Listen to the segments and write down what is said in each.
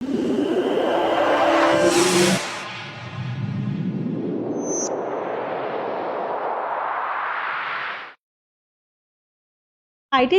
IT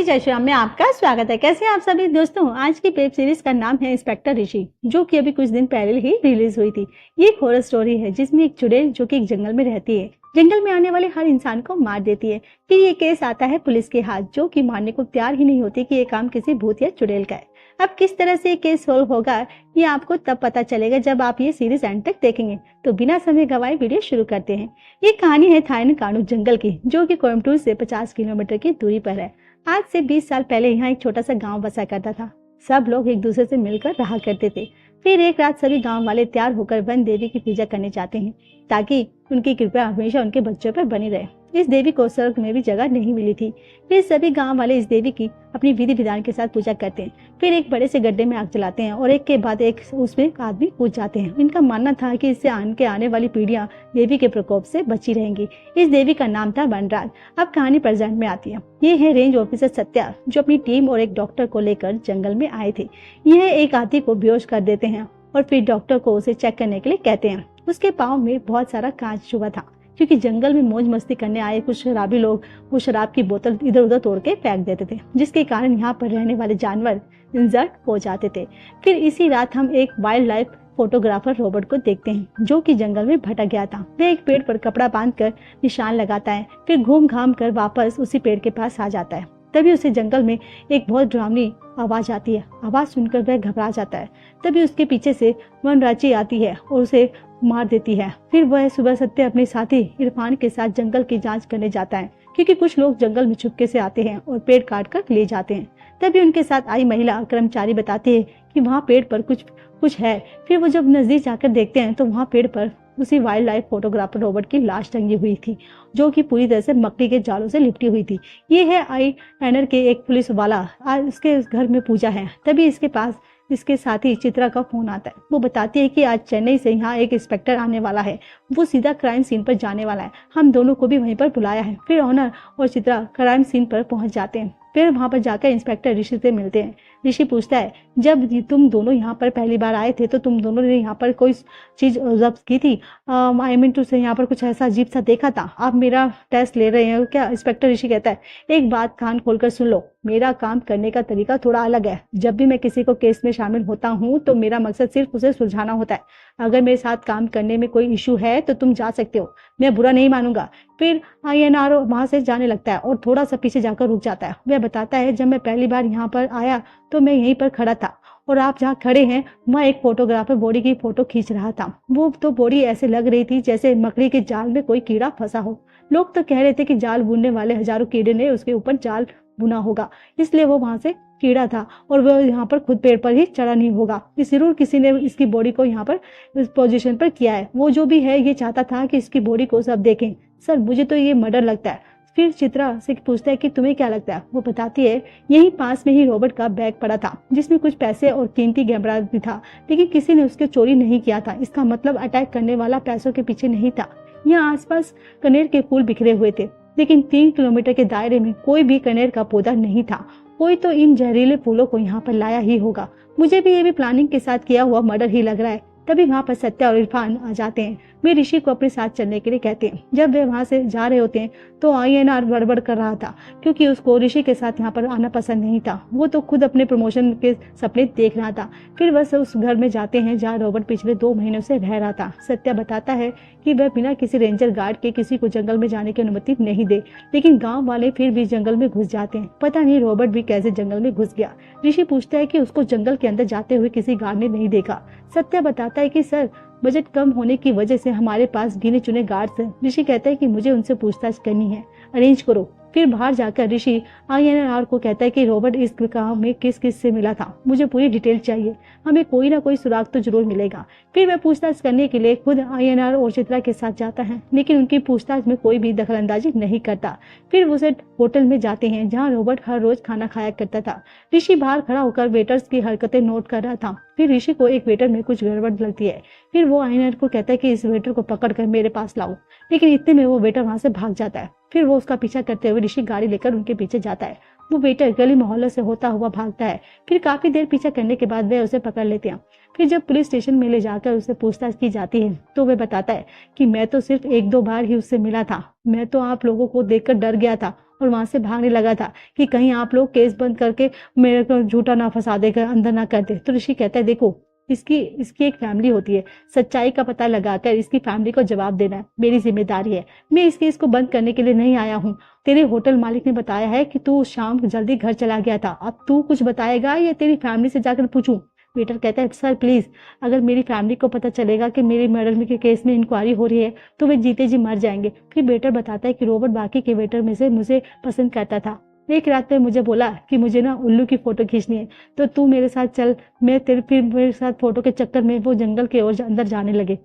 जयश्राम में आपका स्वागत है। कैसे हैं आप सभी दोस्तों। आज की वेब सीरीज का नाम है इंस्पेक्टर ऋषि, जो कि अभी कुछ दिन पहले ही रिलीज हुई थी। ये एक हॉरर स्टोरी है जिसमें एक चुड़ैल जो कि एक जंगल में रहती है, जंगल में आने वाले हर इंसान को मार देती है। फिर ये केस आता है पुलिस के हाथ, जो कि मानने को तैयार ही नहीं होती कि ये काम किसी भूत या चुड़ैल का है। अब किस तरह से ये केस सोल्व होगा ये आपको तब पता चलेगा जब आप ये सीरीज एंड तक देखेंगे। तो बिना समय गवाए वीडियो शुरू करते हैं। ये कहानी है थाईलैंड कानू जंगल की, जो कि कोयम्बटूर से 50 किलोमीटर की दूरी पर है। आज से 20 साल पहले यहाँ एक छोटा सा गांव बसा करता था। सब लोग एक दूसरे से मिलकर रहा करते थे। फिर एक रात सभी गांव वाले तैयार होकर वन देवी की पूजा करने जाते हैं, ताकि उनकी कृपा हमेशा उनके बच्चों पर बनी रहे। इस देवी को स्वर्ग में भी जगह नहीं मिली थी। फिर सभी गांव वाले इस देवी की अपनी विधि विधान के साथ पूजा करते हैं। फिर एक बड़े से गड्ढे में आग जलाते हैं और एक के बाद एक उसमें आदमी कूद जाते हैं। इनका मानना था कि इससे आने वाली पीढ़ियां देवी के प्रकोप से बची रहेंगी। इस देवी का नाम था वनराज। अब कहानी प्रेजेंट में आती है। ये है रेंज ऑफिसर सत्या, जो अपनी टीम और एक डॉक्टर को लेकर जंगल में आए थे। यह एक हाथी को बेहोश कर देते हैं और फिर डॉक्टर को उसे चेक करने के लिए कहते हैं। उसके पाँव में बहुत सारा कांच छुआ था, क्योंकि जंगल में मौज मस्ती करने आए कुछ शराबी लोग वो शराब की बोतल इधर उधर तोड़ के फेंक देते थे, जिसके कारण यहाँ पर रहने वाले जानवर इंजर्ड हो जाते थे। फिर इसी रात हम एक वाइल्ड लाइफ फोटोग्राफर रॉबर्ट को देखते हैं, जो कि जंगल में भटक गया था। वह एक पेड़ पर कपड़ा बांधकर निशान लगाता है, फिर घूम घाम कर वापस उसी पेड़ के पास आ जाता है। तभी उसे जंगल में एक बहुत डरावनी आवाज आती है। आवाज सुनकर वह घबरा जाता है। तभी उसके पीछे से वनराची आती है और उसे मार देती है। फिर वह सुबह सत्य अपने साथी इरफान के साथ जंगल की जांच करने जाता है, क्योंकि कुछ लोग जंगल में छुपके से आते हैं और पेड़ काट कर ले जाते हैं। तभी उनके साथ आई महिला कर्मचारी बताती है कि वहाँ पेड़ पर कुछ है। फिर वो जब नजदीक जाकर देखते हैं तो वहाँ पेड़ पर उसी वाइल्ड लाइफ फोटोग्राफर रॉबर्ट की लाश टंगी हुई थी, जो कि पूरी तरह से मकड़ी के जालों से लिपटी हुई थी। ये है आई एनर के एक पुलिस वाला, आज इसके घर में पूजा है। तभी इसके पास इसके साथी चित्रा का फोन आता है। वो बताती है कि आज चेन्नई से यहाँ एक इंस्पेक्टर आने वाला है। वो सीधा क्राइम सीन पर जाने वाला है। हम दोनों को भी वहीं पर बुलाया है। फिर ऑनर और चित्रा क्राइम सीन पर पहुंच जाते हैं। फिर वहां पर जाकर इंस्पेक्टर ऋषि से मिलते हैं। ऋषि पूछता है, जब तुम दोनों यहाँ पर पहली बार आए थे तो तुम दोनों ने यहाँ पर कोई चीज जब्त की थी? आई मीन टू से यहाँ पर कुछ ऐसा अजीब सा देखा था? आप मेरा टेस्ट ले रहे हैं क्या? इंस्पेक्टर ऋषि कहता है, एक बात कान खोलकर सुन लो, मेरा काम करने का तरीका थोड़ा अलग है। जब भी मैं किसी को केस में शामिल होता हूँ तो मेरा मकसद सिर्फ उसे सुलझाना होता है। अगर मेरे साथ काम करने में कोई इशू है तो तुम जा सकते हो, मैं बुरा नहीं मानूंगा। फिर INR वहां से जाने लगता है और थोड़ा सा पीछे जाकर रुक जाता है। वह बताता है, जब मैं पहली बार यहाँ पर आया तो मैं यहीं पर खड़ा था और आप जहाँ खड़े हैं वहाँ एक फोटोग्राफर बॉडी की फोटो खींच रहा था। वो तो बॉडी ऐसे लग रही थी जैसे मकड़ी के जाल में कोई कीड़ा फंसा हो। लोग तो कह रहे थे कि जाल बुनने वाले हजारों कीड़े ने उसके ऊपर जाल बुना होगा, इसलिए वो वहां से कीड़ा था और वो यहाँ पर खुद पेड़ पर ही चढ़ा नहीं होगा। जरूर किसी ने इसकी बॉडी को यहाँ पर इस पोजीशन पर किया है। वो जो भी है ये चाहता था कि इसकी बॉडी को सब देखें। सर मुझे तो ये मर्डर लगता है। फिर चित्रा से पूछता है कि तुम्हें क्या लगता है? वो बताती है, यहीं पास में ही रॉबर्ट का बैग पड़ा था, जिसमें कुछ पैसे और कीमती गैमरा भी था, लेकिन किसी ने उसके चोरी नहीं किया था। इसका मतलब अटैक करने वाला पैसों के पीछे नहीं था। यहाँ आसपास कनेर के फूल बिखरे हुए थे, लेकिन 3 किलोमीटर के दायरे में कोई भी कनेर का पौधा नहीं था। कोई तो इन जहरीले फूलों को यहाँ पर लाया ही होगा। मुझे भी ये भी प्लानिंग के साथ किया हुआ मर्डर ही लग रहा है। तभी वहाँ पर सत्या और इरफान आ जाते हैं। वे ऋषि को अपने साथ चलने के लिए कहते हैं। जब वे वहाँ से जा रहे होते हैं तो INR गड़बड़ कर रहा था, क्योंकि उसको ऋषि के साथ यहाँ पर आना पसंद नहीं था। वो तो खुद अपने प्रमोशन के सपने देख रहा था। फिर वह उस घर में जाते हैं जहाँ रॉबर्ट पिछले 2 महीनों से रह रहा था। सत्या बताता है कि वह बिना किसी रेंजर गार्ड के किसी को जंगल में जाने की अनुमति नहीं दे, लेकिन गाँव वाले फिर भी जंगल में घुस जाते हैं। पता नहीं रॉबर्ट भी कैसे जंगल में घुस गया। ऋषि पूछता है कि उसको जंगल के अंदर जाते हुए किसी गार्ड ने नहीं देखा। सत्या बताता है कि सर बजट कम होने की वजह से हमारे पास गिने चुने गार्ड्स हैं। ऋषि कहता है कि मुझे उनसे पूछताछ करनी है, अरेंज करो। फिर बाहर जाकर ऋषि INR को कहता है कि रॉबर्ट इस गांव में किस किस से मिला था, मुझे पूरी डिटेल चाहिए, हमें कोई ना कोई सुराग तो जरूर मिलेगा। फिर वह पूछताछ करने के लिए खुद INR और चित्रा के साथ जाता है, लेकिन उनकी पूछताछ में कोई भी दखलंदाजी नहीं करता। फिर वो उसे होटल में जाते हैं जहाँ रॉबर्ट हर रोज खाना खाया करता था। ऋषि बाहर खड़ा होकर वेटर्स की हरकतें नोट कर रहा था। फिर ऋषि को एक वेटर में कुछ गड़बड़ लगती है। फिर वो INR को कहता है कि इस वेटर को पकड़ कर मेरे पास लाओ, लेकिन इतने में वो वेटर वहां से भाग जाता है। फिर वो उसका पीछा करते हुए ऋषि गाड़ी लेकर उनके पीछे जाता है। वो वेटर गली मोहल्लों से होता हुआ भागता है। फिर काफी देर पीछा करने के बाद वे उसे पकड़ लेते हैं। फिर जब पुलिस स्टेशन में ले जाकर उससे पूछताछ की जाती है तो वह बताता है कि मैं तो सिर्फ एक दो बार ही उससे मिला था, मैं तो आप लोगों को देखकर डर गया था और वहां से भागने लगा था कि कहीं आप लोग केस बंद करके मेरे को झूठा ना फंसा देकर अंदर ना कर दे। तो ऋषि कहता है देखो, इसकी इसकी एक फैमिली होती है, सच्चाई का पता लगाकर इसकी फैमिली को जवाब देना मेरी जिम्मेदारी है। मैं इस केस को बंद करने के लिए नहीं आया हूँ। तेरे होटल मालिक ने बताया है कि तू शाम जल्दी घर चला गया था, अब तू कुछ बताएगा या तेरी फैमिली से जाकर पूछूं? वेटर कहता है सर प्लीज, अगर मेरी फैमिली को पता चलेगा कि मेरी मर्डर के केस में इंक्वायरी हो रही है तो वे जीते जी मर जाएंगे। फिर वेटर बताता है कि रॉबर्ट बाकी के वेटर में से मुझे पसंद करता था। एक रात में मुझे बोला कि मुझे ना उल्लू की फोटो खींचनी है तो तू मेरे साथ चल। मैं तेरे फिर मेरे साथ फोटो के चक्कर में वो जंगल के ओर अंदर जाने लगे।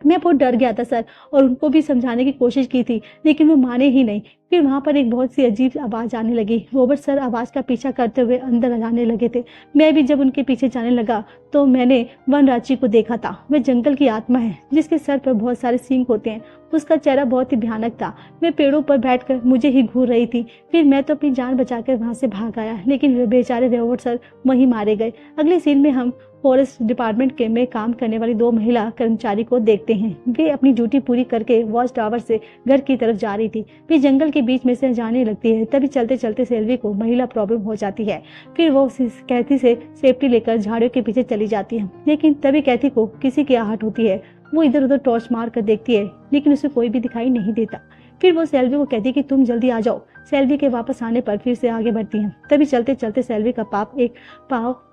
मैं बहुत डर गया था सर और उनको भी समझाने की कोशिश की थी लेकिन वो माने ही नहीं। फिर वहां पर एक बहुत सी अजीब आवाज आने लगी। रॉबर्ट सर आवाज का पीछा करते हुए अंदर जाने लगे थे। मैं भी जब उनके पीछे जाने लगा तो मैंने वनराची को देखा था। वह जंगल की आत्मा है जिसके सर पर बहुत सारे सींग होते हैं। उसका चेहरा बहुत ही भयानक था। वह पेड़ों पर बैठकर मुझे ही घूर रही थी। फिर मैं तो अपनी जान बचाकर वहां से भाग आया लेकिन वे बेचारे रॉबर्ट सर वहीं मारे गए। अगले सीन में हम फॉरेस्ट डिपार्टमेंट के में काम करने वाली दो महिला कर्मचारी को देखते हैं। वे अपनी ड्यूटी पूरी करके वॉच टावर से घर की तरफ जा रही थी। वे जंगल के बीच में से जाने लगती है। तभी चलते चलते सेल्वी को महिला प्रॉब्लम हो जाती है। फिर वो कैथी से सेफ्टी लेकर झाड़ियों के पीछे चली जाती है लेकिन तभी कैथी को किसी की आहट होती है। वो इधर उधर टॉर्च मार कर देखती है लेकिन उसे कोई भी दिखाई नहीं देता। फिर वो सेल्वी को कहती है कि तुम जल्दी आ जाओ। सेल्वी के वापस आने पर फिर से आगे बढ़ती हैं। तभी चलते चलते सेल्वी का पाव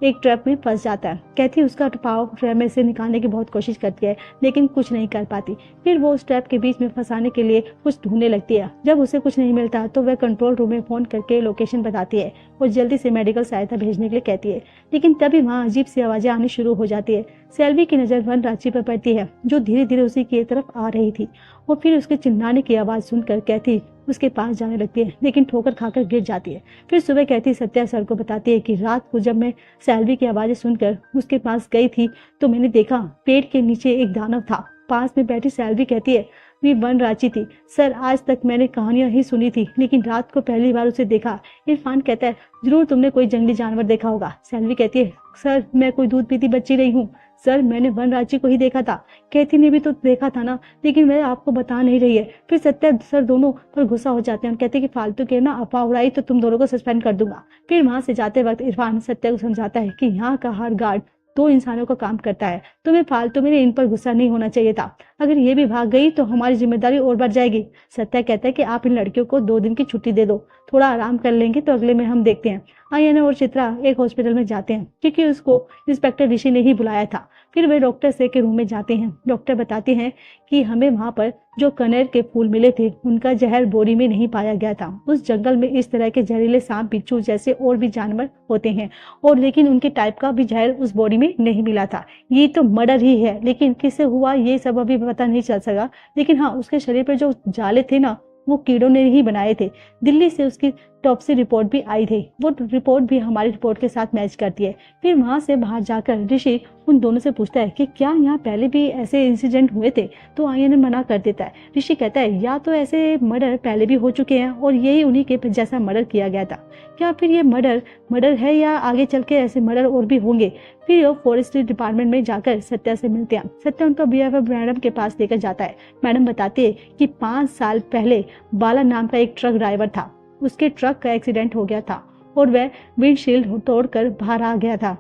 एक ट्रैप में फंस जाता है। कहती उसका पाव ट्रैप में से निकालने की बहुत कोशिश करती है लेकिन कुछ नहीं कर पाती। फिर वो उस ट्रैप के बीच में फंसाने के लिए कुछ ढूंढने लगती है। जब उसे कुछ नहीं मिलता तो वह कंट्रोल रूम में फोन करके लोकेशन बताती है और जल्दी से मेडिकल सहायता भेजने के लिए कहती है। लेकिन तभी वहाँ अजीब सी आवाजें आनी शुरू हो जाती है। सेल्वी की नजर वनराची पर पड़ती है जो धीरे धीरे उसी की तरफ आ रही थी और फिर उसके चिल्लाने की आवाज सुनकर कैथी उसके पास जाने लगती है लेकिन ठोकर खाकर गिर जाती है। फिर सुबह कैथी सत्या सर को बताती है कि रात को जब मैं सेल्वी की आवाजें सुनकर उसके पास गई थी तो मैंने देखा पेड़ के नीचे एक दानव था। पास में बैठी सेल्वी कहती है वे वनराची थी सर, आज तक मैंने कहानियां ही सुनी थी लेकिन रात को पहली बार उसे देखा। इरफान कहता है जरूर तुमने कोई जंगली जानवर देखा होगा। सेल्वी कहती है सर मैं कोई दूध पीती बच्ची नहीं हूँ सर, मैंने वनराची को ही देखा था। कैथी ने भी तो देखा था ना, लेकिन वह आपको बता नहीं रही है। फिर सत्या सर दोनों पर गुस्सा हो जाते हैं और कहते हैं कि फालतू के ना अफवाह उड़ाई तो तुम दोनों को सस्पेंड कर दूंगा। फिर वहां से जाते वक्त इरफान सत्या को समझाता है कि यहाँ का हर गार्ड दो इंसानों का काम करता है, तुम्हें फालतू में इन पर गुस्सा नहीं होना चाहिए था। अगर ये भी भाग गई तो हमारी जिम्मेदारी और बढ़ जाएगी। सत्या कहता है कि आप इन लड़कियों को 2 दिन की छुट्टी दे दो, थोड़ा आराम कर लेंगे तो अगले में हम देखते हैं। आयना और चित्रा एक हॉस्पिटल में जाते हैं क्योंकि उसको इंस्पेक्टर ऋषि ने ही बुलाया था। फिर वे डॉक्टर से के रूम में जाते हैं। डॉक्टर बताते हैं कि हमें वहां पर जो कनेर के फूल मिले थे उनका जहर बोरी में नहीं पाया गया था। उस जंगल में इस तरह के जहरीले सांप बिच्छू जैसे और भी जानवर होते हैं और लेकिन उनके टाइप का भी जहर उस बोरी में नहीं मिला था। ये तो मर्डर ही है, लेकिन किससे हुआ ये सब अभी पता नहीं चल सका। लेकिन हाँ, उसके शरीर पर जो जाले थे ना वो कीड़ों ने ही बनाए थे। दिल्ली से उसकी टॉप्सी रिपोर्ट भी आई थी, वो रिपोर्ट भी हमारी रिपोर्ट के साथ मैच करती है। फिर वहां से बाहर जाकर ऋषि उन दोनों से पूछता है कि क्या यहाँ पहले भी ऐसे इंसिडेंट हुए थे, तो आयन मना कर देता है। ऋषि कहता है या तो ऐसे मर्डर पहले भी हो चुके हैं और यही उन्हीं के जैसा मर्डर किया गया था, क्या फिर ये मर्डर है या आगे चल के ऐसे मर्डर और भी होंगे। फिर वो फॉरेस्ट डिपार्टमेंट में जाकर सत्या से मिलते हैं। सत्या उनका बीएफएफ मैडम के पास लेकर जाता है। मैडम बताती है कि 5 साल पहले बाला नाम का एक ट्रक ड्राइवर था, उसके ट्रक का एक्सीडेंट हो गया था और वह विंडशील्ड तोड़कर बाहर आ गया था।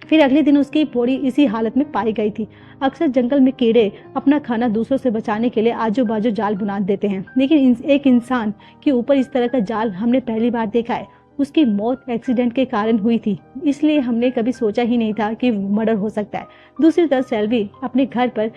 फिर अगले दिन उसकी बॉडी इसी हालत में पाई गई थी। अक्सर जंगल में कीड़े अपना खाना दूसरों से बचाने के लिए आजू बाजू जाल बुना देते हैं, लेकिन एक इंसान के ऊपर इस तरह का जाल हमने पहली बार देखा है। उसकी मौत एक्सीडेंट के कारण हुई थी, इसलिए हमने कभी सोचा ही नहीं था कि मर्डर हो सकता है। दूसरी तरफ सेल्वी अपने घर पर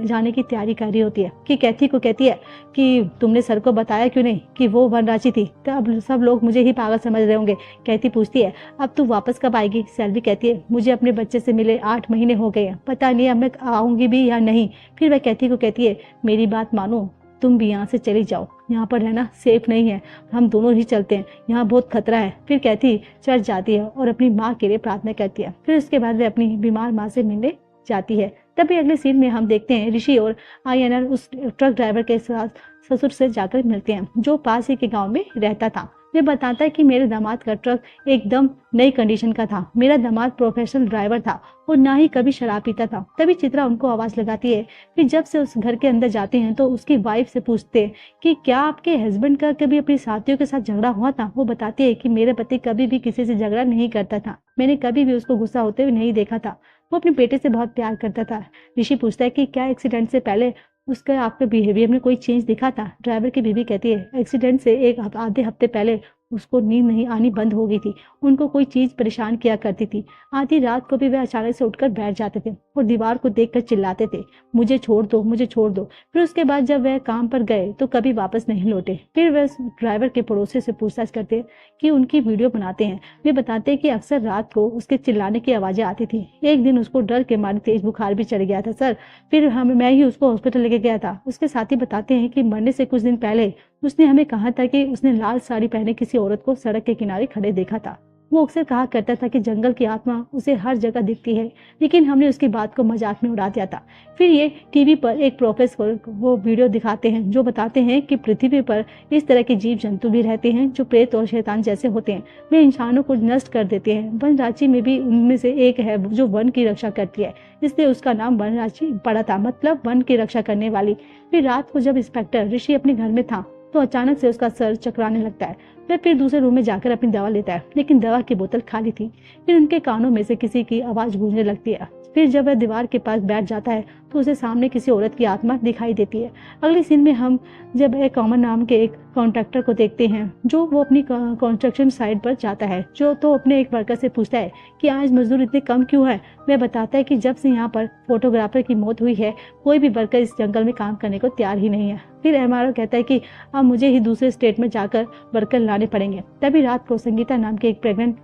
जाने की तैयारी कर रही होती है कि कैथी को कहती है कि तुमने सर को बताया क्यों नहीं कि वो वनराची थी, तब सब लोग मुझे ही पागल समझ रहे होंगे। कैथी पूछती है अब तू वापस कब आएगी। सेल्वी कहती है मुझे अपने बच्चे से मिले 8 महीने हो गए हैं, पता नहीं अब मैं आऊंगी भी या नहीं। फिर वह कैथी को कहती है मेरी बात मानो, तुम भी यहाँ से चली जाओ, यहाँ पर रहना सेफ नहीं है, हम दोनों ही चलते हैं, यहाँ बहुत खतरा है। फिर कैथी चर्च जाती है और अपनी माँ के लिए प्रार्थना करती है। फिर उसके बाद वे अपनी बीमार माँ से मिलने जाती है। तभी अगले सीन में हम देखते हैं ऋषि और आयनर उस ट्रक ड्राइवर के साथ ससुर से जाकर मिलते हैं जो पास ही के गांव में रहता था। वे बताता है कि मेरे दामाद का ट्रक एकदम नई कंडीशन का था। मेरा दामाद प्रोफेशनल ड्राइवर था और ना ही कभी शराब पीता था। तभी चित्रा उनको आवाज लगाती है। फिर जब से उस घर के अंदर जाते हैं तो उसकी वाइफ से पूछते हैं कि क्या आपके हस्बैंड का कभी अपनी साथियों के साथ झगड़ा हुआ था। वो बताती है कि मेरे पति कभी भी किसी से झगड़ा नहीं करता था, मैंने कभी भी उसको गुस्सा होते हुए नहीं देखा था, वो अपने बेटे से बहुत प्यार करता था। ऋषि पूछता है कि क्या एक्सीडेंट से पहले उसका आपके बिहेवियर में कोई चेंज दिखा था। ड्राइवर की बीवी कहती है एक्सीडेंट से आधे हफ्ते पहले उसको नींद नहीं आनी बंद हो गई थी, उनको कोई चीज परेशान किया करती थी। आधी रात को भी वह अचानक से उठकर बैठ जाते थे और दीवार को देखकर चिल्लाते थे मुझे छोड़ दो, मुझे छोड़ दो। फिर उसके बाद जब वह काम पर गए तो कभी वापस नहीं लौटे। फिर वह ड्राइवर के पड़ोसी से पूछताछ करते कि उनकी वीडियो बनाते हैं। वे बताते हैं कि अक्सर रात को उसके चिल्लाने की आवाजें आती थी। एक दिन उसको डर के मारे तेज बुखार भी चढ़ गया था सर, फिर मैं ही उसको हॉस्पिटल लेके गया था। उसके साथी बताते हैं कि मरने से कुछ दिन पहले उसने हमें कहा था कि उसने लाल साड़ी पहने किसी औरत को सड़क के किनारे खड़े देखा था। वो अक्सर कहा करता था कि जंगल की आत्मा उसे हर जगह दिखती है, लेकिन हमने उसकी बात को मजाक में उड़ा दिया था। फिर ये टीवी पर एक प्रोफेसर वो वीडियो दिखाते हैं जो बताते हैं कि पृथ्वी पर इस तरह के जीव जंतु भी रहते हैं जो प्रेत और शैतान जैसे होते हैं। वे इंसानों को नष्ट कर देते हैं। वन रांची में भी उनमें से एक है जो वन की रक्षा करती है, इसलिए उसका नाम वन रांची पड़ा था, मतलब वन की रक्षा करने वाली। फिर रात को जब इंस्पेक्टर ऋषि अपने घर में था तो अचानक से उसका सर चकराने लगता है। वह फिर दूसरे रूम में जाकर अपनी दवा लेता है, लेकिन दवा की बोतल खाली थी। फिर उनके कानों में से किसी की आवाज गूंजने लगती है। फिर जब वह दीवार के पास बैठ जाता है तो उसे सामने किसी औरत की आत्मा दिखाई देती है। अगली सीन में हम जब एक कॉमन नाम के एक कॉन्ट्रैक्टर को देखते हैं जो वो अपनी कंस्ट्रक्शन साइट पर जाता है, जो तो अपने एक वर्कर से पूछता है कि आज मजदूर इतने कम क्यों है। वह बताता है कि जब से यहाँ पर फोटोग्राफर की मौत हुई है कोई भी वर्कर इस जंगल में काम करने को तैयार ही नहीं है। फिर एमआरओ कहता है कि अब मुझे ही दूसरे स्टेट में जाकर वर्कर लाने पड़ेंगे। तभी रात को संगीता नाम की एक प्रेग्नेंट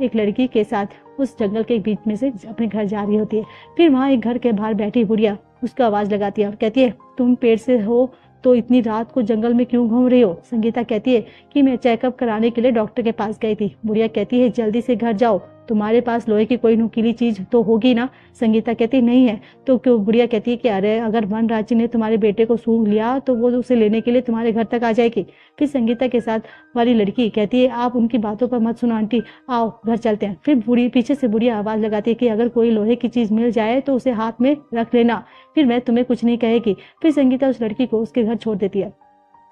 एक लड़की के साथ उस जंगल के बीच में से अपने घर जा रही होती है। फिर वहाँ एक घर के बाहर बैठी बुढ़िया उसको आवाज लगाती है और कहती है तुम पेड़ से हो तो इतनी रात को जंगल में क्यों घूम रही हो। संगीता कहती है कि मैं चेकअप कराने के लिए डॉक्टर के पास गई थी। बुढ़िया कहती है जल्दी से घर जाओ, तुम्हारे पास लोहे की कोई नुकीली चीज तो होगी ना। संगीता कहती नहीं है। तो क्यों। बुढ़िया कहती है कि अरे अगर वन रांची ने तुम्हारे बेटे को सूंघ लिया तो वो उसे लेने के लिए तुम्हारे घर तक आ जाएगी। फिर संगीता के साथ वाली लड़की कहती है आप उनकी बातों पर मत सुनो आंटी, आओ घर चलते हैं। फिर बुढ़ी पीछे से बुढ़िया आवाज लगाती है कि अगर कोई लोहे की चीज मिल जाए तो उसे हाथ में रख लेना, फिर मैं तुम्हें कुछ नहीं कहेगी। फिर संगीता उस लड़की को उसके घर छोड़ देती है।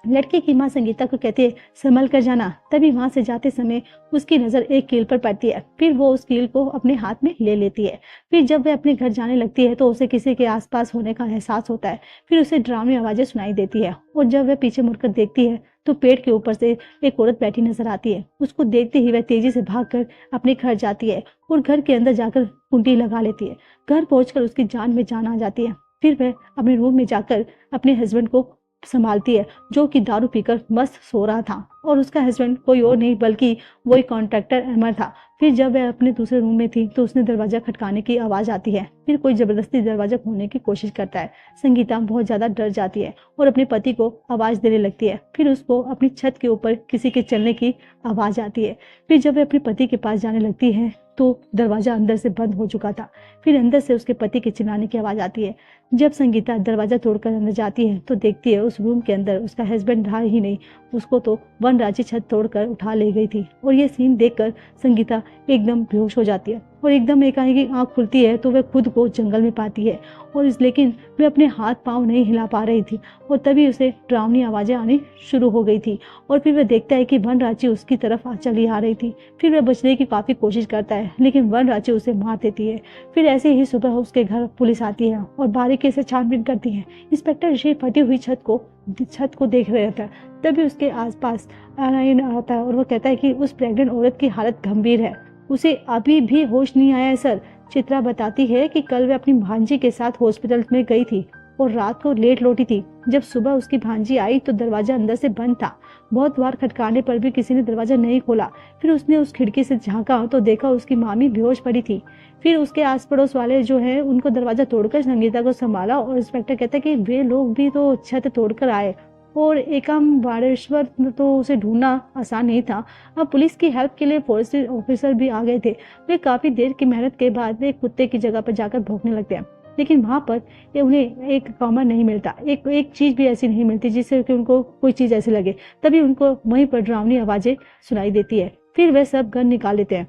लड़की की माँ संगीता को कहती है संभल कर जाना। तभी वहां से जाते समय उसकी नजर एक कील पर पड़ती है। फिर वो उस कील को अपने हाथ में ले लेती है। फिर जब वह अपने घर जाने लगती है तो उसे किसी के आसपास होने का एहसास होता है। फिर उसे डरावनी आवाजें सुनाई देती है और जब वह पीछे मुड़कर देखती है तो पेड़ के ऊपर से एक औरत बैठी नजर आती है। उसको देखते ही वह तेजी से भागकर अपने घर जाती है और घर के अंदर जाकर कुंडी लगा लेती है। घर पहुंचकर उसकी जान में जान आ जाती है। फिर वह अपने रूम में जाकर अपने हस्बैंड को संभालती है जो कि दारू पीकर मस्त सो रहा था और उसका हस्बैंड कोई और नहीं बल्कि वही कॉन्ट्रैक्टर अमर था। फिर जब वह अपने दूसरे रूम में थी तो उसने दरवाजा खटकाने की आवाज आती है। फिर कोई जबरदस्ती दरवाजा खोलने की कोशिश करता है। संगीता बहुत ज्यादा डर जाती है और अपने पति को आवाज देने लगती है। फिर उसको अपनी छत के ऊपर किसी के चलने की आवाज आती है। फिर जब वह अपने पति के पास जाने लगती है तो दरवाजा अंदर से बंद हो चुका था। फिर अंदर से उसके पति के चिल्लाने की आवाज आती है। जब संगीता दरवाजा तोड़कर अंदर जाती है तो देखती है उस रूम के अंदर उसका हस्बैंड रहा ही नहीं, उसको तो वन रांची छत तोड़कर उठा ले गई थी। और ये सीन देखकर संगीता एकदम बेहोश हो जाती है और एकदम एकाएक आंख खुलती है तो वह खुद को जंगल में पाती है और लेकिन वह अपने हाथ पांव नहीं हिला पा रही थी और तभी उसे डरावनी आवाजें आनी शुरू हो गई थी। और फिर वह देखता है कि वन रांची उसकी तरफ चली आ रही थी। फिर वह बचने की काफी कोशिश करता है लेकिन वन रांची उसे मार देती है। फिर ऐसे ही सुबह उसके घर पुलिस आती है और बारीकी से छानबीन करती है। इंस्पेक्टर ऋषि फटी हुई छत को देख रहा था। तभी उसके आसपास नारायण आता है और वो कहता है कि उस प्रेग्नेंट औरत की हालत गंभीर है, उसे अभी भी होश नहीं आया है सर। चित्रा बताती है कि कल वह अपनी भांजी के साथ हॉस्पिटल में गई थी और रात को लेट लौटी थी। जब सुबह उसकी भांजी आई तो दरवाजा अंदर से बंद था। बहुत बार खटकाने पर भी किसी ने दरवाजा नहीं खोला। फिर उसने उस खिड़की से झांका तो देखा उसकी मामी बेहोश पड़ी थी। फिर उसके आस पड़ोस वाले जो है उनको दरवाजा तोड़कर संगीता को संभाला और इंस्पेक्टर कहता है कि वे लोग भी तो छत तोड़कर आए और एकम बाड़ेश्वर तो उसे ढूंढना आसान नहीं था। अब पुलिस की हेल्प के लिए फॉरेस्ट ऑफिसर भी आ गए थे। वे काफी देर की मेहनत के बाद वे कुत्ते की जगह पर जाकर भौंकने लगते हैं। लेकिन वहाँ पर उन्हें एक कॉमन नहीं मिलता, एक चीज़ भी ऐसी नहीं मिलती जिससे कि उनको कोई चीज़ ऐसी लगे। तभी उनको वहीं पर डरावनी आवाज़ें सुनाई देती है। फिर वे सब गन निकाल लेते हैं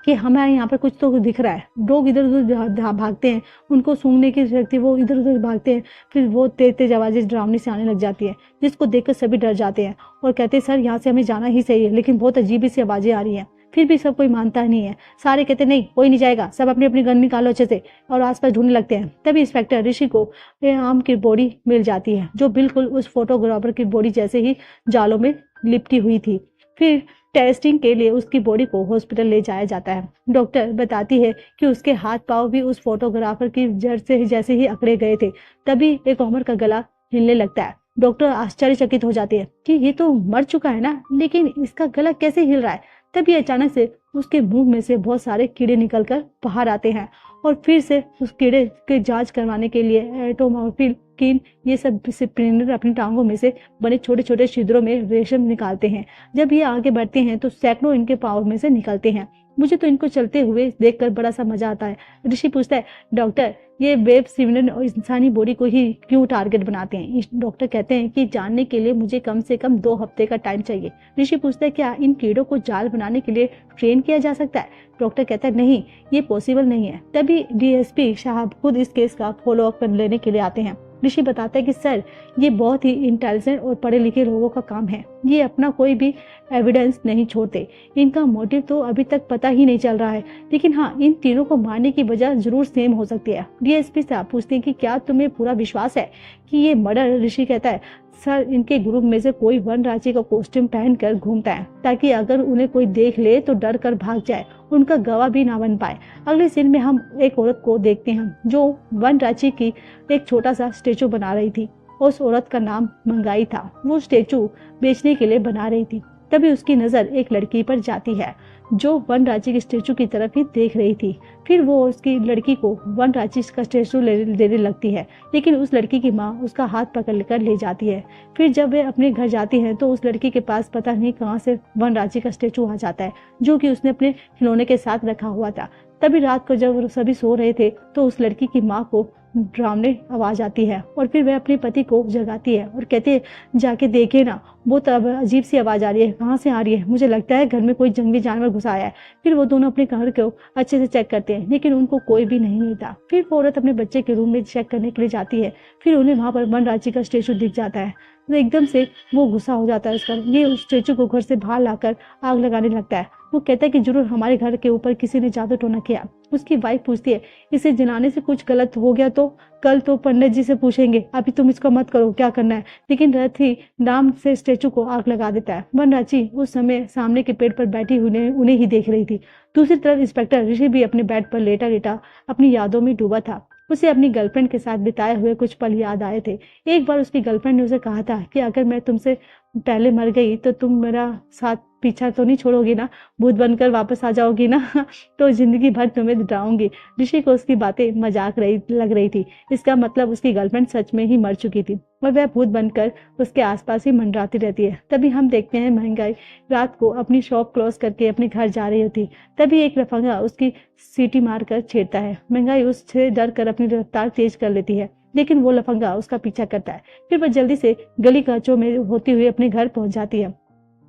कि हमें यहाँ पर कुछ तो दिख रहा है। लोग इधर उधर भागते हैं, उनको सूंघने की शक्ति, वो इधर उधर भागते हैं। फिर वो तेज तेज आवाज़ें डरावनी से आने लग जाती है, जिसको देखकर सभी डर जाते हैं और कहते हैं सर यहाँ से हमें जाना ही सही है, लेकिन बहुत अजीब सी आवाज़ें आ रही हैं। फिर भी सब कोई मानता नहीं है, सारे कहते नहीं कोई नहीं जाएगा, सब अपनी अपनी गन निकालो अच्छे से, और आसपास ढूंढने लगते हैं। तभी इंस्पेक्टर ऋषि को आम की बॉडी मिल जाती है, जो बिल्कुल उस फोटोग्राफर की बॉडी जैसे ही जालों में लिपटी हुई थी। फिर टेस्टिंग के लिए उसकी बॉडी को हॉस्पिटल ले जाया जाता है। डॉक्टर बताती है कि उसके हाथ पांव भी उस फोटोग्राफर की जड़ से जैसे ही अकड़े गए थे। तभी एक उमर का गला हिलने लगता है। डॉक्टर आश्चर्यचकित हो जाती है कि ये तो मर चुका है ना, लेकिन इसका गला कैसे हिल रहा है। तभी अचानक से उसके मुंह में से बहुत सारे कीड़े निकलकर बाहर आते हैं और फिर से उस कीड़े की जांच करवाने के लिए एटोमोफिल ये सब डिसिप्लिनर अपनी टांगों में से बने छोटे छोटे छिद्रों में रेशम निकालते हैं। जब ये आगे बढ़ते हैं तो सैकड़ों इनके पाँव में से निकलते हैं। मुझे तो इनको चलते हुए देखकर बड़ा सा मजा आता है। ऋषि पूछता है डॉक्टर ये वेब सिमिलर और इंसानी बॉडी को ही क्यों टारगेट बनाते हैं। डॉक्टर कहते हैं कि जानने के लिए मुझे कम से कम 2 हफ्ते का टाइम चाहिए। ऋषि पूछता है क्या इन कीड़ों को जाल बनाने के लिए ट्रेन किया जा सकता है। डॉक्टर कहता है नहीं, ये पॉसिबल नहीं है। तभी डीएसपी साहब खुद इस केस का फॉलो अप लेने के लिए आते हैं। ऋषि बताता है कि सर ये बहुत ही इंटेलिजेंट और पढ़े लिखे लोगों का काम है, ये अपना कोई भी एविडेंस नहीं छोड़ते। इनका मोटिव तो अभी तक पता ही नहीं चल रहा है, लेकिन हाँ इन तीनों को मारने की वजह जरूर सेम हो सकती है। डीएसपी साहब पूछते हैं कि क्या तुम्हें पूरा विश्वास है कि ये मर्डर। ऋषि कहता है सर इनके ग्रुप में से कोई वनराजी का कॉस्ट्यूम पहनकर घूमता है, ताकि अगर उन्हें कोई देख ले तो डर कर भाग जाए, उनका गवाह भी ना बन पाए। अगले सीन में हम एक औरत को देखते हैं जो वनराजी की एक छोटा सा स्टेचू बना रही थी। उस औरत का नाम मंगाई था। वो स्टेचू बेचने के लिए बना रही थी। तभी उसकी नजर एक लड़की पर जाती है जो वनराजी के स्टेचू की तरफ ही देख रही थी। फिर वो उसकी लड़की को वनराजी का स्टेचू देने लगती है, लेकिन उस लड़की की माँ उसका हाथ पकड़ कर ले जाती है। फिर जब वे अपने घर जाती हैं तो उस लड़की के पास पता नहीं कहाँ से वनराजी का स्टेचू आ जाता है, जो कि उसने अपने खिलौने के साथ रखा हुआ था। तभी रात को जब सभी सो रहे थे तो उस लड़की की माँ को डरावनी आवाज आती है और फिर वह अपने पति को जगाती है और कहती है जाके देखे ना, बहुत अजीब सी आवाज आ रही है, कहाँ से आ रही है, मुझे लगता है घर में कोई जंगली जानवर घुसा आया है। फिर वो दोनों अपने घर को अच्छे से चेक करते हैं, लेकिन उनको कोई भी नहीं मिलता। फिर वो औरत अपने बच्चे के रूम में चेक करने के लिए जाती है। फिर उन्हें वहां पर वनराजी का स्टेचू दिख जाता है। तो एकदम से वो गुस्सा हो जाता है उसका। ये उस स्टेचू को घर से बाहर लाकर आग लगाने लगता है। वो कहता है कि जरूर हमारे घर के ऊपर किसी ने जादू टोना किया। उसकी वाइफ पूछती है इसे जलाने से कुछ गलत हो गया तो कल तो पंडित जी से पूछेंगे, अभी तुम इसको मत करो, क्या करना है। लेकिन रथी नाम से स्टेचू को आग लगा देता है। वनराजी उस समय सामने के पेड़ पर बैठी उन्हें ही देख रही थी। दूसरी तरफ इंस्पेक्टर ऋषि भी अपने बेड पर लेटा लेटा अपनी यादों में डूबा था। उसे अपनी गर्लफ्रेंड के साथ बिताए हुए कुछ पल याद आए थे। एक बार उसकी गर्लफ्रेंड ने उसे कहा था कि अगर मैं तुमसे पहले मर गई तो तुम मेरा साथ पीछा तो नहीं छोड़ोगी ना, भूत बनकर वापस आ जाओगी ना तो जिंदगी भर तुम्हें डराऊंगी। ऋषि को उसकी बातें मजाक लग रही थी। इसका मतलब उसकी गर्लफ्रेंड सच में ही मर चुकी थी और वह भूत बनकर उसके आसपास ही मंडराती रहती है। तभी हम देखते हैं महंगाई रात को अपनी शॉप क्लोज करके अपने घर जा रही होती। तभी एक लफंगा उसकी सीटी मारकर छेड़ता है। महंगाई उससे डर कर अपनी रफ्तार तेज कर लेती है, लेकिन वो लफंगा उसका पीछा करता है। फिर वह जल्दी से गली कचों में होती हुई अपने घर पहुंच जाती है।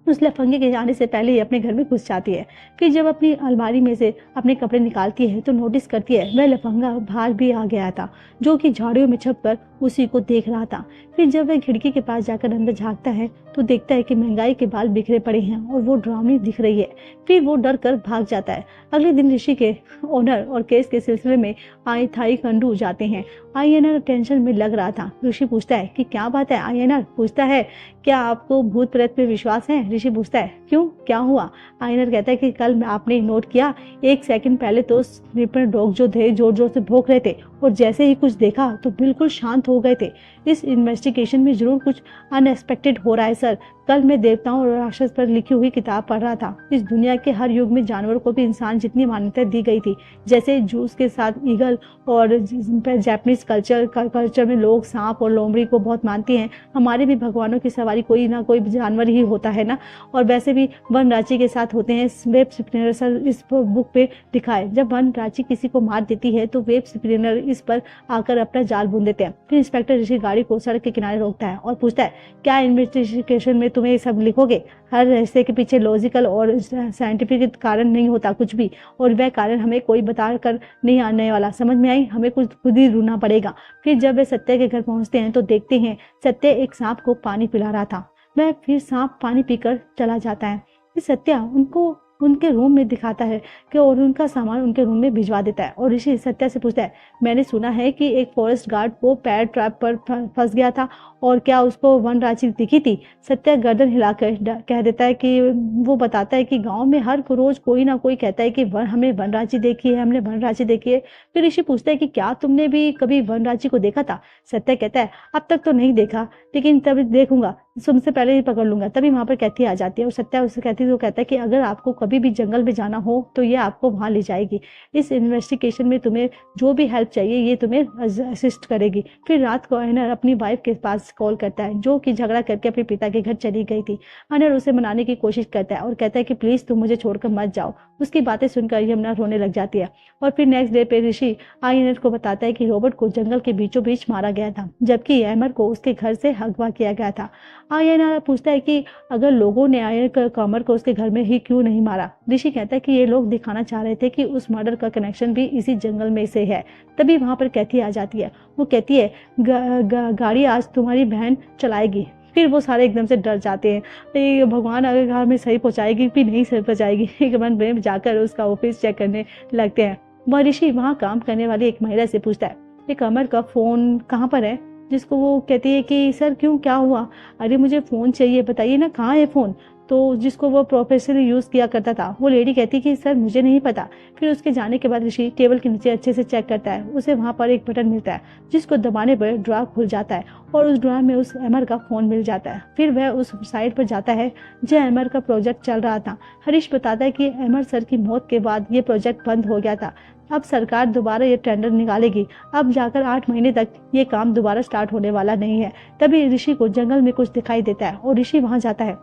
उस लफंगे के जाने से पहले ही अपने घर में घुस जाती है। फिर जब अपनी अलमारी में से अपने कपड़े निकालती है तो नोटिस करती है वह लफंगा बाहर भी आ गया था, जो कि झाड़ियों में छुपकर उसी को देख रहा था। फिर जब वह खिड़की के पास जाकर अंदर झांकता है तो देखता है कि महंगाई के बाल बिखरे पड़े हैं और वो डरावनी दिख रही है। फिर वो डर कर भाग जाता है। अगले दिन ऋषि के ऑनर और केस के सिलसिले में थाई खंडू जाते हैं। आईएनआर टेंशन में लग रहा था। ऋषि पूछता है कि क्या बात है। आईएनआर पूछता है क्या आपको भूत प्रेत पे विश्वास है। ऋषि पूछता है क्यों, क्या हुआ। आईएनआर कहता है कि कल आपने नोट किया 1 सेकंड पहले तो स्नीपर डॉग जो थे जोर जोर से भौंक रहे थे और जैसे ही कुछ देखा तो बिल्कुल शांत हो गए थे। इस इन्वेस्टिगेशन में जरूर कुछ अनएक्सपेक्टेड हो रहा है सर, कल मैं देवताओं और राक्षस पर लिखी हुई किताब पढ़ रहा था। इस दुनिया के हर युग में जानवरों को भी इंसान जितनी मान्यता दी गई थी, जैसे जूस के साथ ईगल, और जापानीज कल्चर में लोग सांप और लोमड़ी को बहुत मानती हैं, हमारे भी भगवानों की सवारी कोई ना कोई जानवर ही होता है ना। और वैसे भी वन रांची के साथ होते हैं। वेब स्पिनर सर इस बुक पे दिखाए, जब वन रांची किसी को मार देती है तो वेब स्पिनर इस पर आकर अपना जाल बुन देते हैं। फिर इंस्पेक्टर ऋषि गाड़ी को सड़क के किनारे रोकता है और पूछता है, क्या इन्वेस्टिगेशन में तुम्हें सब लिखोगे? हर रहस्य के पीछे लॉजिकल और साइंटिफिक कारण नहीं होता कुछ भी, और वह कारण हमें कोई बता कर नहीं आने वाला। समझ में आई? हमें कुछ खुद ही ढूंढना पड़ेगा। फिर जब वे सत्य के घर पहुंचते हैं तो देखते हैं सत्य एक सांप को पानी पिला रहा था। वह फिर सांप पानी पीकर चला जाता है। फिर सत्या उनको उनके रूम में दिखाता है कि और उनका सामान उनके रूम में भिजवा देता है। और ऋषि सत्या से पूछता है, मैंने सुना है कि एक फॉरेस्ट गार्ड वो पैर ट्रैप पर फंस गया था, और क्या उसको वन रांची दिखी थी? सत्या गर्दन हिलाकर कह देता है कि वो बताता है कि गांव में हर रोज कोई ना कोई कहता है कि हमने वन रांची देखी है, हमने वन रांची देखी है। फिर ऋषि पूछता है कि क्या तुमने भी कभी वन रांची को देखा था? सत्या कहता है, अब तक तो नहीं देखा, लेकिन तभी देखूंगा, तुमसे पहले ही पकड़ लूंगा। तभी वहां पर कैथी आ जाती है और सत्या उससे कहती है, वो कहता है कि अगर आपको कभी भी जंगल में जाना हो तो ये आपको वहां ले जाएगी। इस इन्वेस्टिगेशन में तुम्हें जो भी हेल्प चाहिए ये तुम्हें असिस्ट करेगी। फिर रात को अनर अपनी वाइफ के पास कॉल करता है, जो कि झगड़ा करके अपने पिता के घर चली गई थी। अनर उसे मनाने की कोशिश करता है और कहता है कि प्लीज तुम मुझे छोड़कर मत जाओ। उसकी बातें सुनकर यमुना रोने लग जाती है। और फिर नेक्स्ट डे पे ऋषि आयनर को बताता है कि रॉबर्ट को जंगल के बीचों बीच मारा गया था, जबकि एमर को उसके घर से अगवा किया गया था। आयनर पूछता है कि अगर लोगों ने आयनर कमर को उसके घर में ही क्यों नहीं मारा? ऋषि कहता है कि ये लोग दिखाना चाह रहे थे कि उस मर्डर का कनेक्शन भी इसी जंगल में से है। तभी वहां पर कैथी आ जाती है। वो कहती है, गाड़ी आज तुम्हारी बहन चलाएगी। फिर वो सारे एकदम से डर जाते हैं, ये भगवान अगर घर में सही पहुंचाएगी कि नहीं सही पहुंचाएगी। एक मन में जाकर उसका ऑफिस चेक करने लगते हैं। वह ऋषि वहाँ काम करने वाली एक महिला से पूछता है, ये कमर का फोन कहाँ पर है? जिसको वो कहती है कि सर क्यों, क्या हुआ? अरे मुझे फ़ोन चाहिए, बताइए ना कहाँ है फ़ोन। तो जिसको वो प्रोफेशनली यूज़ किया करता था, वो लेडी कहती कि सर मुझे नहीं पता। फिर उसके जाने के बाद ऋषि टेबल के नीचे अच्छे से चेक करता है। उसे वहाँ पर एक बटन मिलता है जिसको दबाने पर ड्रॉर खुल जाता है और उस ड्रॉर में उस एमर का फ़ोन मिल जाता है। फिर वह उस साइट पर जाता है जहाँ एमर का प्रोजेक्ट चल रहा था। हरीश बताता है कि एमर सर की मौत के बाद ये प्रोजेक्ट बंद हो गया था। अब सरकार दोबारा ये टेंडर निकालेगी। अब जाकर 8 महीने तक ये काम दोबारा स्टार्ट होने वाला नहीं है। तभी ऋषि को जंगल में कुछ दिखाई देता है और ऋषि वहां जाता है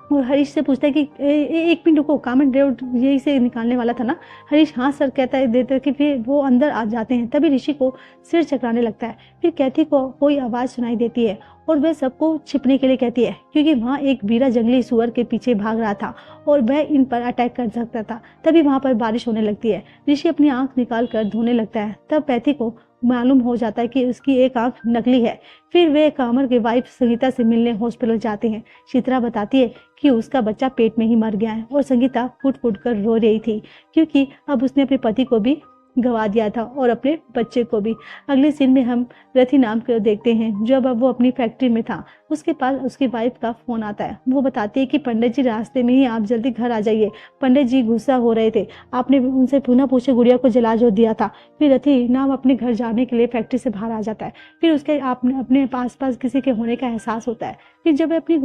और हरीश से पूछता है कि एक मिनट रुको, कॉमन ड्राइव यही से निकालने वाला था ना? हरीश हाँ सर कहता है, देता है कि फिर वो अंदर आ जाते हैं। तभी ऋषि को सिर चकराने लगता है। फिर कैथी को कोई आवाज़ सुनाई देती है और वह सबको छिपने के लिए कहती है, क्योंकि वहाँ एक बीरा जंगली सुअर के पीछे भाग रहा था और वह इन पर अटैक कर सकता था। तभी वहाँ पर बारिश होने लगती है। ऋषि अपनी आंख निकाल कर धोने लगता है। तब कैथी को मालूम हो जाता है कि उसकी एक आंख नकली है। फिर वे कामर के वाइफ संगीता से मिलने हॉस्पिटल जाते हैं। चित्रा बताती है कि उसका बच्चा पेट में ही मर गया है और संगीता फुट फुट कर रो रही थी, क्योंकि अब उसने अपने पति को भी गवा दिया था और अपने बच्चे को भी। अगले सीन में हम रथी नाम को देखते हैं। जब अब वो अपनी फैक्ट्री में था, उसके पास उसकी वाइफ का फोन आता है। वो बताती है कि पंडित जी रास्ते में ही, आप जल्दी घर आ जाइए। पंडित जी गुस्सा हो रहे थे, आपने उनसे पुनः पूछे गुड़िया को जला जो दिया था। फिर रथी नाम अपने घर जाने के लिए फैक्ट्री से बाहर आ जाता है। फिर उसके अपने पास किसी के होने का एहसास होता है। फिर जब अपनी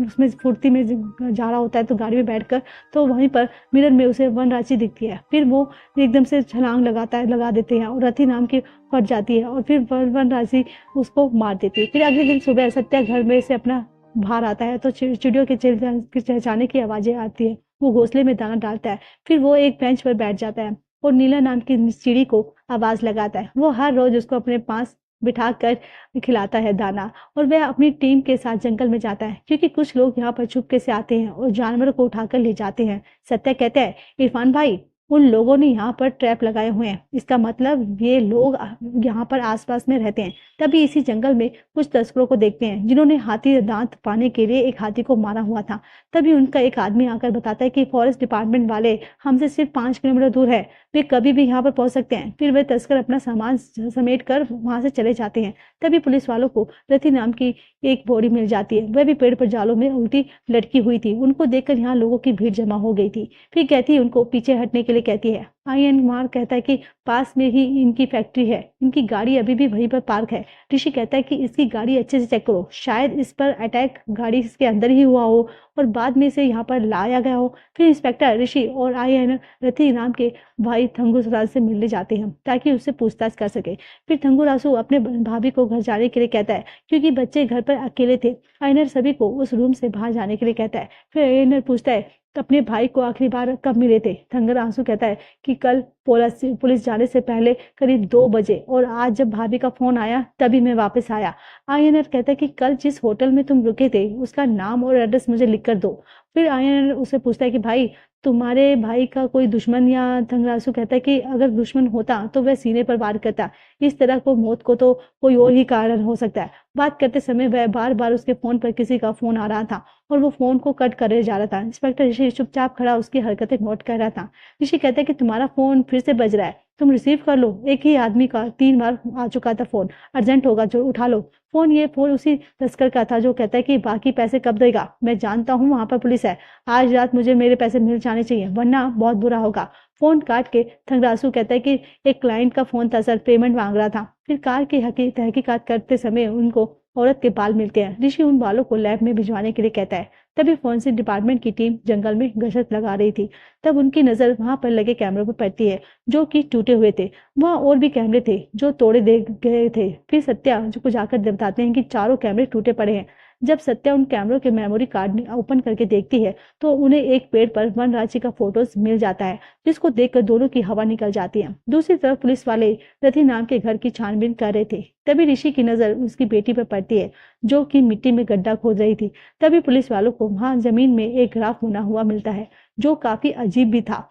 उसमें फुर्ती में जा रहा होता है तो गाड़ी में बैठकर, तो वहीं पर मिरर में उसे वन राशि दिखती है। फिर वो एकदम से छलांग लगा देते हैं और रथी नाम की फट जाती है और फिर वन राशि उसको मार देती है। फिर अगले दिन सुबह सत्या घर में से अपना बाहर आता है तो चिड़ियों के चहचहाने की आवाजें आती है। वो घोंसले में दाना डालता है। फिर वो एक बेंच पर बैठ जाता है और नीला नाम की चिड़ी को आवाज लगाता है। वो हर रोज उसको अपने पास बिठा कर खिलाता है दाना और वह अपनी टीम के साथ जंगल में जाता है, क्योंकि कुछ लोग यहाँ पर चुपके से आते हैं और जानवरों को उठाकर ले जाते हैं। सत्या कहता है, इरफान भाई, उन लोगों ने यहाँ पर ट्रैप लगाए हुए हैं, इसका मतलब ये लोग यहाँ पर आसपास में रहते हैं। तभी इसी जंगल में कुछ तस्करों को देखते हैं जिन्होंने हाथी दांत पाने के लिए एक हाथी को मारा हुआ था। तभी उनका एक आदमी आकर बताता है कि फॉरेस्ट डिपार्टमेंट वाले हमसे सिर्फ 5 किलोमीटर दूर है, वे कभी भी यहाँ पर पहुंच सकते हैं। फिर वे तस्कर अपना सामान समेट कर वहां से चले जाते हैं। तभी पुलिस वालों को रथी नाम की एक बॉडी मिल जाती है। वह भी पेड़ पर जालों में उल्टी लटकी हुई थी। उनको देखकर यहाँ लोगों की भीड़ जमा हो गई थी। फिर कहती उनको पीछे हटने के लिए लिए कहती है। आर्यन कुमार कहता है कि पास में ही इनकी फैक्ट्री है, इनकी गाड़ी अभी भी वहीं पर पार्क है। ऋषि कहता है कि इसकी गाड़ी अच्छे से चेक करो, शायद इस पर अटैक गाड़ी इसके अंदर ही हुआ हो और बाद में इसे यहाँ पर लाया गया हो। फिर इंस्पेक्टर ऋषि और आर्यन रति नाम के भाई थंगुराज से मिलने जाते हैं ताकि उससे पूछताछ कर सके। फिर थंगुरासु अपने भाभी को घर जाने के लिए कहता है क्योंकि बच्चे घर पर अकेले थे। आयनर सभी को उस रूम से बाहर जाने के लिए कहता है। फिर आयनर पूछता है अपने भाई को आखिरी बार कब मिले थे। थंगरासु कहता है कि कल पुलिस जाने से पहले करीब 2 बजे, और आज जब भाभी का फोन आया तभी मैं वापस आया। आयनर कहता है कि कल जिस होटल में तुम रुके थे उसका नाम और एड्रेस मुझे लिख कर दो। फिर आयनर उसे पूछता है कि भाई तुम्हारे भाई का कोई दुश्मन, या थंगरासु कहता है कि अगर दुश्मन होता तो वह सीने पर वार करता, इस तरह को मौत को तो कोई और ही कारण हो सकता है। बात करते समय वह बार बार उसके फोन पर किसी का फोन आ रहा था और वो फोन को कट करे जा रहा था। इंस्पेक्टर ऋषि चुपचाप खड़ा उसकी हरकतें नोट कर रहा था। ऋषि कहता है कि तुम्हारा फोन फिर से बज रहा है, तुम रिसीव कर लो, एक ही आदमी का 3 बार आ चुका था फोन, अर्जेंट होगा जो उठा लो। फोन उसी तस्कर का था जो कहता है कि बाकी पैसे कब देगा, मैं जानता हूँ वहां पर पुलिस है, आज रात मुझे मेरे पैसे मिल जाने चाहिए वरना बहुत बुरा होगा। फोन काट के थंगरासु कहता है कि एक क्लाइंट का फोन था सर, पेमेंट मांग रहा था। फिर कार की तहकीकात करते समय उनको औरत के बाल मिलते हैं। ऋषि उन बालों को लैब में भिजवाने के लिए कहता है। तभी फोरेंसिक डिपार्टमेंट की टीम जंगल में गश्त लगा रही थी। तब उनकी नजर वहां पर लगे कैमरों पर पड़ती है जो कि टूटे हुए थे। वहां और भी कैमरे थे जो तोड़े दे गए थे। फिर सत्या जो कुछ आकर बताते हैं कि चारों कैमरे टूटे पड़े हैं। जब सत्या उन कैमरों के मेमोरी कार्ड ओपन करके देखती है तो उन्हें एक पेड़ पर वनराजी का फोटोज मिल जाता है, जिसको देखकर दोनों की हवा निकल जाती है। दूसरी तरफ पुलिस वाले रति नाम के घर की छानबीन कर रहे थे। तभी ऋषि की नजर उसकी बेटी पर पड़ती है जो कि मिट्टी में गड्ढा खोद रही थी। तभी पुलिस वालों को वहां जमीन में एक ग्राफ बना हुआ मिलता है जो काफी अजीब भी था।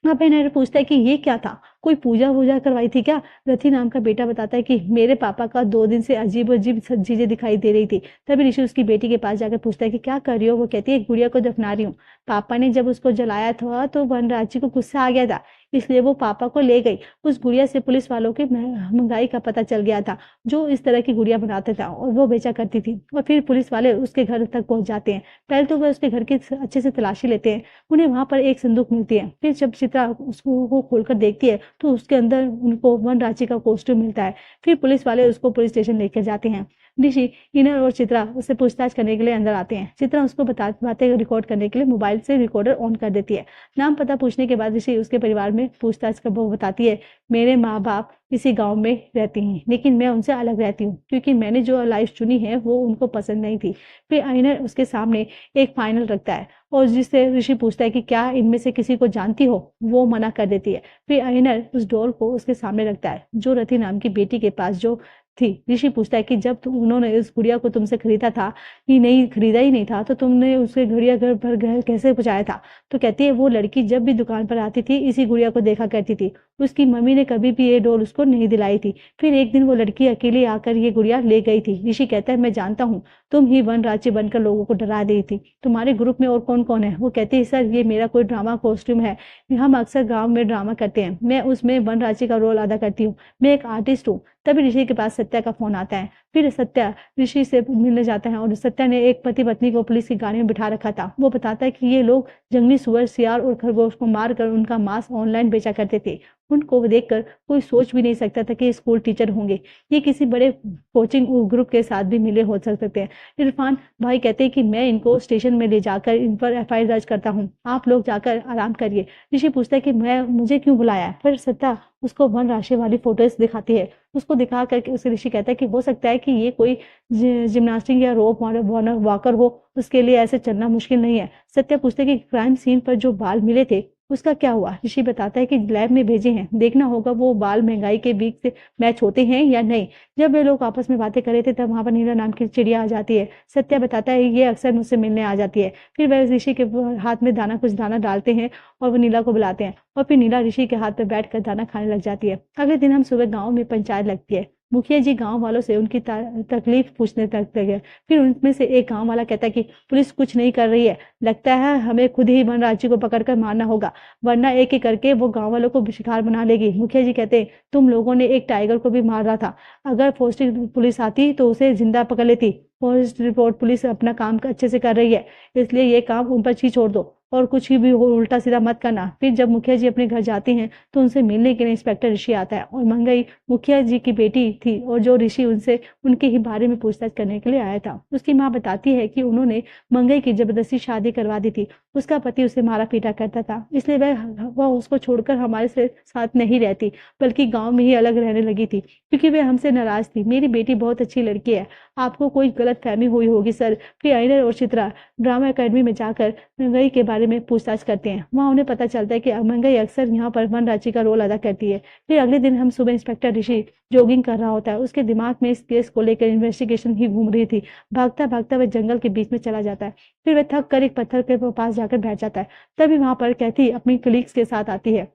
अब इन्हें पूछता है कि ये क्या था, कोई पूजा वूजा करवाई थी क्या। रथी नाम का बेटा बताता है कि मेरे पापा का 2 दिन से अजीब अजीब चीजें दिखाई दे रही थी। तभी ऋषि उसकी बेटी के पास जाकर पूछता है कि क्या कर रही हो। वो कहती है गुड़िया को दफना रही हूँ, पापा ने जब उसको जलाया था तो वनराजी को गुस्सा आ गया था, इसलिए वो पापा को ले गई। उस गुड़िया से पुलिस वालों के महंगाई का पता चल गया था जो इस तरह की गुड़िया बनाते था और वो बेचा करती थी। और फिर पुलिस वाले उसके घर तक पहुंच जाते हैं। पहले तो वह उसके घर की अच्छे से तलाशी लेते हैं। उन्हें वहां पर एक संदूक मिलती है। फिर जब चित्रा उसको खोलकर देखती है तो उसके अंदर उनको वनराजी का कॉस्ट्यूम मिलता है। फिर पुलिस वाले उसको पुलिस स्टेशन लेकर जाते हैं। ऋषि, इनर और चित्रा उससे पूछताछ करने के लिए अंदर आते हैं। चित्रा उसको बातें रिकॉर्ड करने के लिए मोबाइल से रिकॉर्डर ऑन कर देती है। नाम पता पूछने के बाद ऋषि उसके परिवार में पूछताछ कर वो बताती है मेरे माँ बाप इसी गांव में रहती हैं, लेकिन मैं उनसे अलग रहती हूँ क्योंकि मैंने जो लाइफ चुनी है वो उनको पसंद नहीं थी। फिर आइनर उसके सामने एक फाइनल रखता है और जिससे ऋषि पूछता है कि क्या इनमें से किसी को जानती हो। वो मना कर देती है। फिर आइनर उस डॉल को उसके सामने रखता है जो रति नाम की बेटी के पास जो थी। ऋषि पूछता है कि जब उन्होंने इस गुड़िया को तुमसे खरीदा था कि नहीं, खरीदा ही नहीं था, तो तुमने उसे गुड़िया घर पर घर कैसे पहुंचाया था। तो कहती है वो लड़की जब भी दुकान पर आती थी इसी गुड़िया को देखा करती थी, उसकी मम्मी ने कभी भी ये डॉल उसको नहीं दिलाई थी। फिर एक दिन वो लड़की अकेले आकर ये गुड़िया ले गई थी। ऋषि कहता है मैं जानता हूँ, तुम ही वनराजी बनकर लोगों को डरा दी थी। तुम्हारे ग्रुप में और कौन कौन है। वो कहती है सर ये मेरा कोई ड्रामा कॉस्ट्यूम है, हम अक्सर गाँव में ड्रामा करते हैं, मैं उसमें वनराजी का रोल अदा करती हूँ, मैं एक आर्टिस्ट हूँ। तभी ऋषि के पास सत्या का फोन आता है। फिर सत्या ऋषि से मिलने जाता है और सत्या ने एक पति पत्नी को पुलिस की गाड़ी में बिठा रखा था। वो बताता है कि ये लोग जंगली सुअर, सियार और खरगोश को मारकर उनका मांस ऑनलाइन बेचा करते थे। उनको देखकर कोई सोच भी नहीं सकता था कि स्कूल टीचर होंगे, ये किसी बड़े कोचिंग ग्रुप के साथ भी मिले हो सकते हैं। इरफान भाई कहते हैं कि मैं इनको स्टेशन में ले जाकर इन पर एफआईआर दर्ज करता हूँ, आप लोग जाकर आराम करिए। ऋषि पूछता है कि मुझे क्यों बुलाया है। फिर सत्या उसको वन राशि वाली फोटोज दिखाती है। उसको दिखा करके उसे ऋषि कहता है कि हो सकता है कि ये कोई जिम्नास्टिक या रोप वॉकर हो, उसके लिए ऐसे चलना मुश्किल नहीं है। सत्या पूछते कि क्राइम सीन पर जो बाल मिले थे उसका क्या हुआ। ऋषि बताता है कि लैब में भेजे हैं, देखना होगा वो बाल महंगाई के बीच से मैच होते हैं या नहीं। जब वे लोग आपस में बातें कर रहे थे तब वहां पर नीला नाम की चिड़िया आ जाती है। सत्या बताता है ये अक्सर मुझसे मिलने आ जाती है। फिर वह ऋषि के हाथ में कुछ दाना डालते हैं और वो नीला को बुलाते हैं और फिर नीला ऋषि के हाथ पर बैठकर दाना खाने लग जाती है। अगले दिन हम सुबह गाँव में पंचायत लगती है। मुखिया जी गांव वालों से उनकी तकलीफ पूछने तक लगे। फिर उनमें से एक गांव वाला कहता है कि पुलिस कुछ नहीं कर रही है, लगता है हमें खुद ही वनराजी को पकड़कर मारना होगा, वरना एक एक करके वो गांव वालों को शिकार बना लेगी। मुखिया जी कहते हैं तुम लोगों ने एक टाइगर को भी मार रहा था, अगर फॉरेस्ट पुलिस आती तो उसे जिंदा पकड़ लेती। फॉरेस्ट रिपोर्ट पुलिस अपना काम अच्छे से कर रही है, इसलिए ये काम उन पर ही छोड़ दो। और कुछ भी हो उल्टा सीधा मत करना। फिर जब मुखिया जी अपने घर जाती हैं तो उनसे मिलने के लिए इंस्पेक्टर ऋषि आता है और मंगई मुखिया जी की बेटी थी और जो ऋषि उनसे उनके ही बारे में पूछताछ करने के लिए आया था। उसकी माँ बताती है कि उन्होंने मंगई की जबरदस्ती शादी करवा दी थी। उसका पति उसे मारा पीटा करता था, इसलिए वह उसको छोड़कर हमारे साथ नहीं रहती बल्कि गांव में ही अलग रहने लगी थी क्योंकि वह हमसे नाराज थी। मेरी बेटी बहुत अच्छी लड़की है, आपको कोई गलत फहमी हुई होगी सर। फिर आइनर और चित्रा ड्रामा अकेडमी में जाकर मंगई के बारे में पूछताछ करते हैं। वहाँ उन्हें पता चलता है कि मंगई अक्सर यहाँ पर वनराची का रोल अदा करती है। फिर अगले दिन हम सुबह इंस्पेक्टर ऋषि जॉगिंग कर रहा होता है। उसके दिमाग में इस केस को लेकर इन्वेस्टिगेशन ही घूम रही थी। भागता भागता वह जंगल के बीच में चला जाता है। फिर वह थक कर एक पत्थर के पास जाकर बैठ जाता है। तभी वहां पर कैथी अपनी कलीग्स के साथ आती है।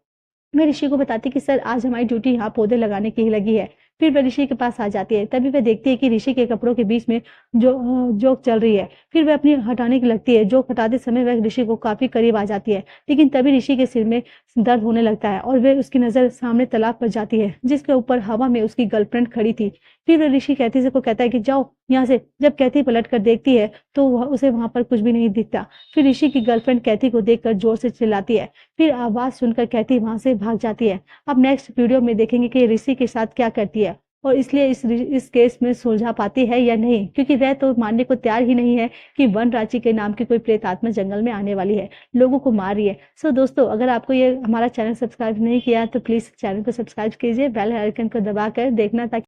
मैं ऋषि को बताती कि सर आज हमारी ड्यूटी यहाँ पौधे लगाने की ही लगी है। फिर वह ऋषि के पास आ जाती है। तभी वह देखती है कि ऋषि के कपड़ों के बीच में जोक चल रही है। फिर वह अपनी हटाने की लगती है। जोक हटाते समय वह ऋषि को काफी करीब आ जाती है, लेकिन तभी ऋषि के सिर में दर्द होने लगता है और वह उसकी नजर सामने तालाब पर जाती है जिसके ऊपर हवा में उसकी गर्लफ्रेंड खड़ी थी। फिर वह ऋषि कैथी से को कहता है कि जाओ यहाँ से। जब कैथी पलट कर देखती है तो उसे वहां पर कुछ भी नहीं दिखता। फिर ऋषि की गर्लफ्रेंड कैथी को देखकर जोर से चिल्लाती है। फिर आवाज सुनकर कैथी वहां से भाग जाती है। अब नेक्स्ट वीडियो में देखेंगे कि ऋषि के साथ क्या करती है और इसलिए इस केस में सुलझा पाती है या नहीं, क्योंकि वह तो मानने को तैयार ही नहीं है कि वन रांची के नाम की कोई प्रेतात्मा जंगल में आने वाली है, लोगों को मार रही है। सो दोस्तों, अगर आपको ये हमारा चैनल सब्सक्राइब नहीं किया तो प्लीज चैनल को सब्सक्राइब कीजिए, बेल आइकन को दबाकर देखना ताकि